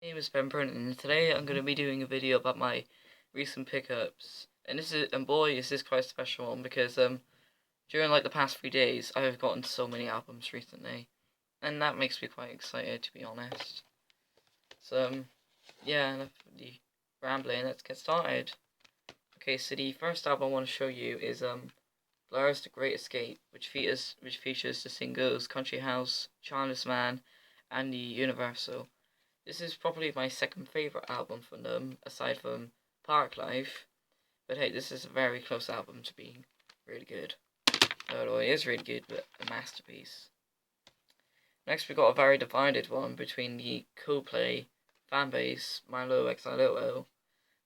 My name is Ben Brennan, and today I'm going to be doing a video about my recent pickups. And boy, is this quite a special one because during like the past 3 days, I have gotten so many albums recently, and that makes me quite excited, to be honest. So yeah, enough of the rambling. Let's get started. Okay, so the first album I want to show you is Blur's The Great Escape, which features the singles Country House, Charmless Man, and the Universal. This is probably my second favourite album from them, aside from Parklife. But hey, this is a very close album to being really good. Although it is really good, but a masterpiece. Next, we got a very divided one between the Coldplay fanbase, Milo x Lilo,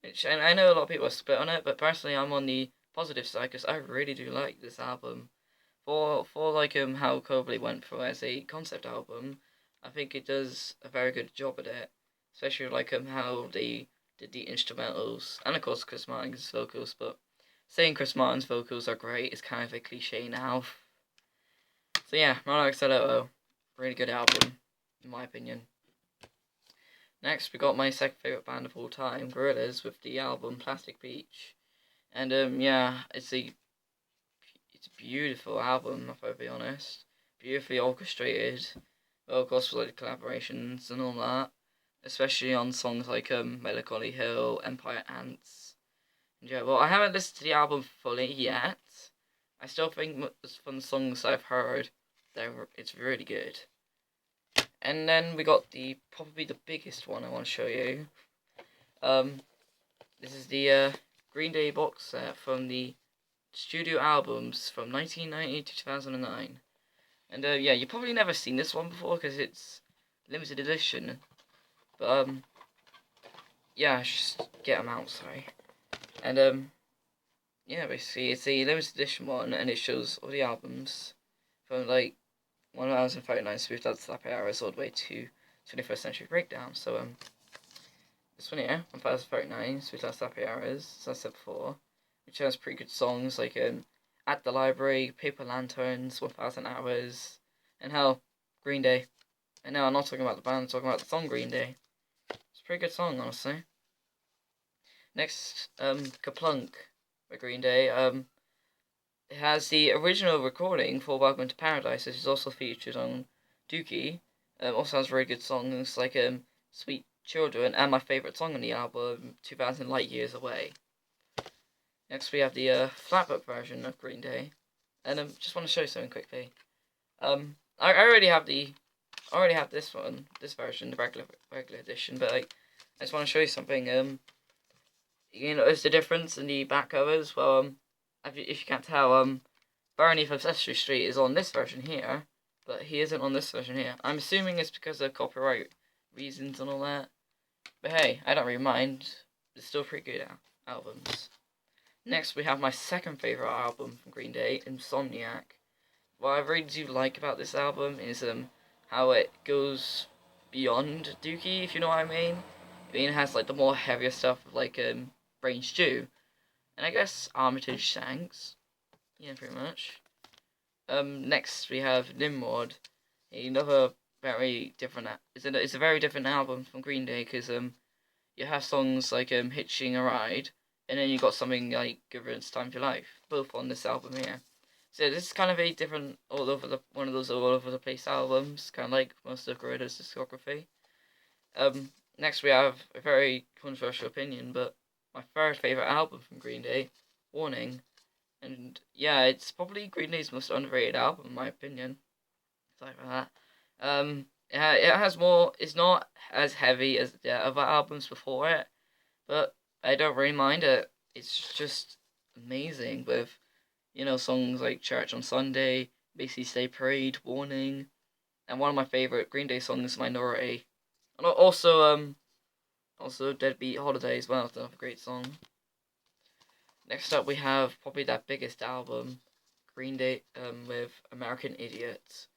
which and I know a lot of people are split on it, but personally, I'm on the positive side because I really do like this album. For like how Coldplay went for as a concept album, I think it does a very good job at it. Especially like how they did the instrumentals and of course Chris Martin's vocals, but saying Chris Martin's vocals are great is kind of a cliche now. So yeah, Monarch Solo, really good album, in my opinion. Next we got my second favourite band of all time, Gorillaz, with the album Plastic Beach. And yeah, it's a beautiful album, if I'll be honest. Beautifully orchestrated. Well, of course, with like collaborations and all that. Especially on songs like Melancholy Hill, Empire Ants. And yeah, well, I haven't listened to the album fully yet. I still think from the songs I've heard, it's really good. And then we got the probably the biggest one I want to show you. Um, this is the Green Day box set from the studio albums from 1990 to 2009. And yeah, you've probably never seen this one before because it's limited edition. But yeah, just get them out, sorry. And yeah, basically it's a limited edition one, and it shows all the albums from like 1039 Smooth Out Slappy Hours all the way to 21st Century Breakdown. So this one here, 1039 Smooth Out Slappy Hours, as I said before, which has pretty good songs like At the Library, Paper Lanterns, 1000 Hours, and hell, Green Day. And no, I'm not talking about the band, I'm talking about the song Green Day. It's a pretty good song, honestly. Next, Kaplunk by Green Day. It has the original recording for Welcome to Paradise, which is also featured on Dookie. Also has very good songs like Sweet Children, and my favourite song on the album, 2000 Light Years Away. Next we have the flatbook version of Green Day. And just want to show you something quickly. I already have this one, this version, the regular edition, but like, I just want to show you something. You notice the difference in the back covers? Well, if you can't tell, Barney from Sesame Street is on this version here, but he isn't on this version here. I'm assuming it's because of copyright reasons and all that. But hey, I don't really mind. It's still pretty good albums. Next, we have my second favourite album from Green Day, Insomniac. What I really do like about this album is how it goes beyond Dookie, if you know what I mean. I mean, it has like the more heavier stuff like Brain Stew, and I guess Armitage Shanks. Yeah, pretty much. Next we have Nimrod, another very different. It's a very different album from Green Day because you have songs like Hitching a Ride, and then you got something like Give It Time of Your Life, both on this album here. So this is kind of a different one of those all over the place albums, kind of like most of Gorillaz' discography. Next we have a very controversial opinion, but my third favorite album from Green Day, Warning, and yeah, it's probably Green Day's most underrated album in my opinion. Sorry for that. It has more. It's not as heavy as the other albums before it, but I don't really mind it. It's just amazing with songs like Church on Sunday, Macy's Day Parade, Warning, and one of my favorite Green Day songs, Minority, and also Deadbeat Holiday as well. It's another great song. Next up, we have probably that biggest album, Green Day, with American Idiot.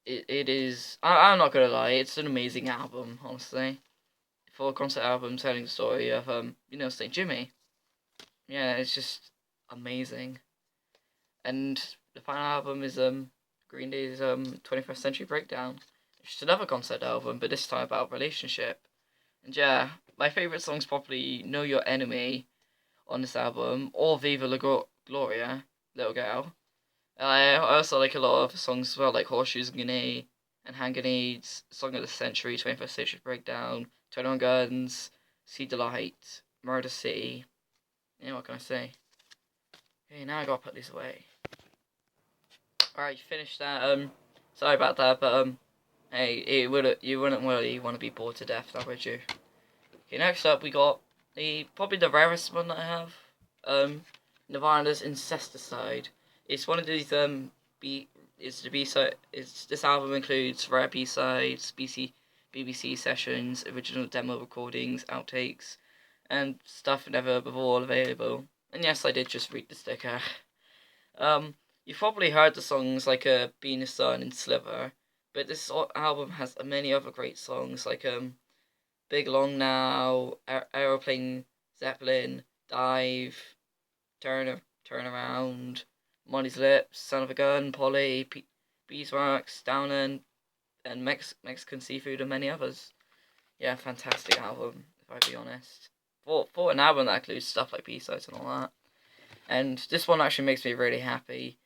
It is. I'm not gonna lie, it's an amazing album, honestly. For a concert album telling the story of Saint Jimmy. Yeah, it's just amazing. And the final album is Green Day's 21st Century Breakdown. It's just another concept album, but this time about relationship. And yeah, my favourite song's probably Know Your Enemy on this album, or Viva La Gloria, Little Girl. I also like a lot of songs as well, like Horseshoes and Grenade and Hand Grenades, Song of the Century, 21st Century Breakdown, 21 Guns, See Delight, Murder City. Yeah, what can I say? Okay, now I gotta put these away. Alright, finished that. Sorry about that, but hey, you wouldn't really want to be bored to death, now would you? Okay, next up we got probably the rarest one that I have. Nirvana's Incesticide. It's one of these B is the B side. It's this album includes rare B sides, BBC sessions, original demo recordings, outtakes, and stuff never before available. And yes, I did just read the sticker. You've probably heard the songs like Being a Sun and Sliver, but this album has many other great songs like Big Long Now, Aeroplane, Zeppelin, Dive, Turn Around, Molly's Lips, Son of a Gun, Polly, Beeswax, Down and Mexican Seafood, and many others. Yeah, fantastic album, if I be honest. For an album that includes stuff like B-sides and all that. And this one actually makes me really happy.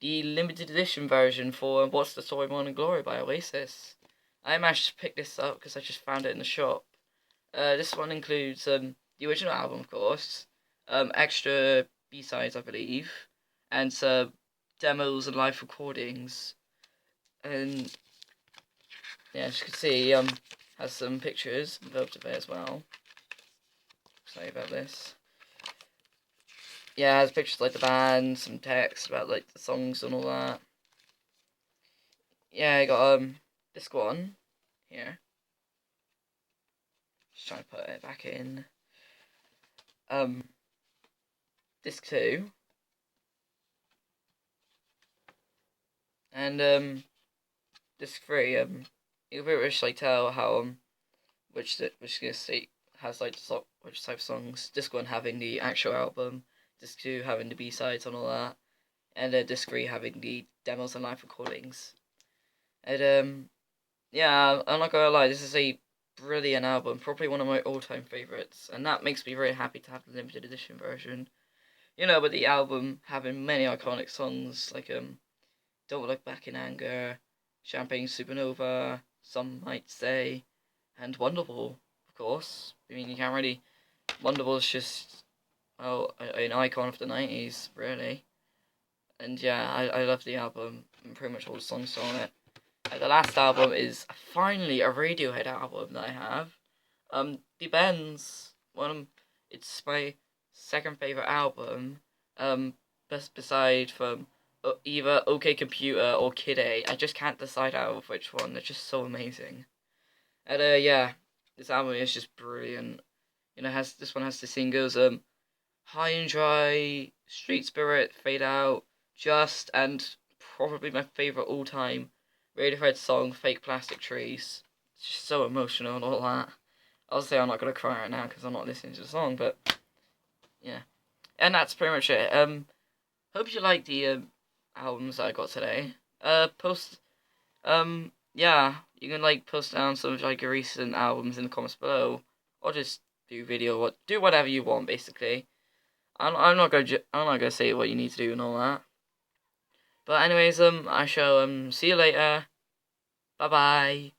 The limited edition version for What's the Story Morning Glory by Oasis. I managed to pick this up because I just found it in the shop. This one includes the original album, of course, extra B-sides, I believe, and demos and live recordings. And yeah, as you can see, has some pictures involved of it as well. Sorry about this. Yeah, it has pictures like the band, some text about like the songs and all that. Yeah, I got this one here. Just trying to put it back in. Disc 2. And disc 3, you can pretty much like tell how which state has like which type of songs. Disc 1 having the actual album, disc 2 having the B-sides and all that, and disc 3 having the demos and live recordings. And yeah, I'm not gonna lie, this is a brilliant album, probably one of my all-time favorites, and that makes me very happy to have the limited edition version. You know, with the album having many iconic songs like Don't Look Back in Anger, Champagne Supernova, Some Might Say, and Wonderwall, of course. I mean, you can't really. Wonderwall's just, well, an icon of the 90s, really. And yeah, I love the album and pretty much all the songs on it. The last album is finally a Radiohead album that I have. The Bends, it's my second favourite album. Beside from either OK Computer or Kid A. I just can't decide out of which one. They're just so amazing. And yeah, this album is just brilliant. You know, this one has the singles High and Dry, Street Spirit, Fade Out, Just, and probably my favourite all time Radiohead song, Fake Plastic Trees. It's just so emotional and all that. Obviously, I'm not gonna cry right now because I'm not listening to the song, but yeah. And that's pretty much it. Hope you like the albums that I got today. Yeah, you can like post down some of like your recent albums in the comments below, or just do whatever you want basically. I'm not gonna say what you need to do and all that. But anyways, I shall see you later. Bye bye.